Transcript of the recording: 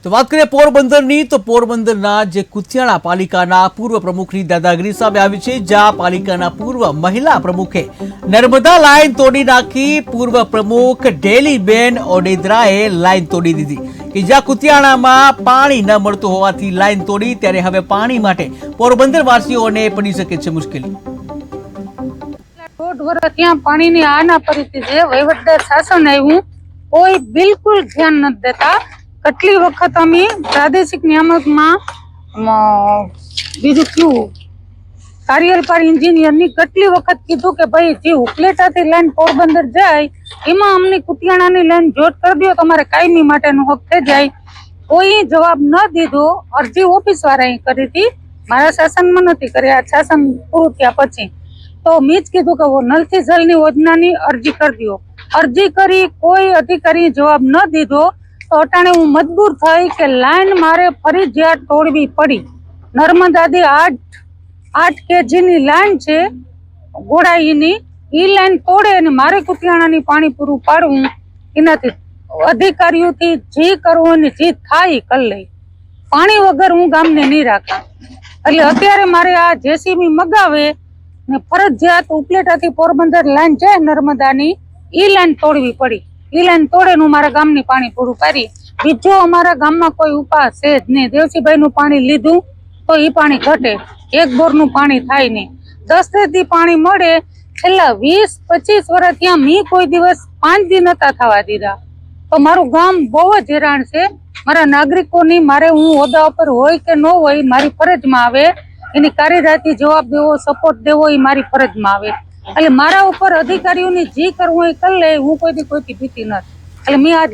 તો વાત કરીએ પોરબંદરની તો પોરબંદરના જે કુતિયાણા પાલિકાના પૂર્વ પ્રમુખની દાદાગીરી સામે આવી છે, જ્યાં પાલિકાના પૂર્વ મહિલા પ્રમુખે નર્મદા લાઈન તોડી નાખી। પૂર્વ પ્રમુખ ડેલીબેન ઓડેદરાએ લાઈન તોડી દીધી કે જ્યાં કુતિયાણામાં પાણી ન મળતું હોવાથી લાઈન તોડી, ત્યારે હવે પાણી માટે પોરબંદર વાસીઓને પડી શકે છે મુશ્કેલી। દોઢ વર્ષ ત્યાં પાણીની આના પરિસ્થિતિ છે। વહીવટદાર શાસન આવ્યું, કોઈ બિલકુલ ધ્યાન નથી દેતા। કેટલી વખત અમે પ્રાદેશિક નિયામકમાં બીજું કયું કાર્યપાલક એન્જિનિયરની કેટલી વખત કીધું કે ભાઈ જે ઉપલેટાથી લાઈન પોરબંદર જાય એમાં અમને કુતિયાણાની લાઈન જોડ કરી દો, તમારે કાયમી માટેનો હક થઈ જાય। કોઈ જવાબ ન દીધો। અરજી ઓફિસ વાળાએ કરી હતી, મારા શાસનમાં નથી કરી। આ શાસન પૂરું થયા પછી તો મેં જ કીધું કે નલ થી જલની યોજનાની અરજી કરી દો। અરજી કરી, કોઈ અધિકારીએ જવાબ ન દીધો તો અટાણે હું મજબૂર થઈ કે લાઈન મારે ફરજિયાત તોડવી પડી। નર્મદાથી 8 kgની લાઈન છે ગોળાઈની, એ લાઈન તોડે અને મારે કુતિયાણાની પાણી પૂરું પાડવું, એનાથી અધિકારીઓથી જે કરવું ને જે થાય કરી લઈ। પાણી વગર હું ગામને નહીં રાખા। એટલે અત્યારે મારે આ જેસીબી મગાવે ને ફરજિયાત ઉપલેટાથી પોરબંદર લાઈન છે નર્મદાની, ઈ લાઈન તોડવી પડી। ઈ લાઈન તોડે હું મારા ગામની પાણી પૂરું પાડી। બીજો અમારા ગામમાં કોઈ ઉપાય છે જ નહીં। દેવસીભાઈ નું પાણી લીધું તો ઈ પાણી ઘટે, એક બોરનું પાણી થાય નહીં। 10 થી પાણી મળે। છેલ્લા 20-25 વર્ષ ત્યાં મેં કોઈ દિવસ 5 દી નતા થવા દીધા। તો મારું ગામ બહુ જ હેરાન છે। મારા નાગરિકોની મારે હું હોદ્દા ઉપર હોય કે ન હોય મારી ફરજમાં આવે, એની કાર્યરાહી જવાબ દેવો, સપોર્ટ દેવો એ મારી ફરજમાં આવે। એટલે મારા ઉપર અધિકારીઓને જે કરવું એ કરી લે, હું કોઈથી ભીતી નથી। એટલે મેં આજ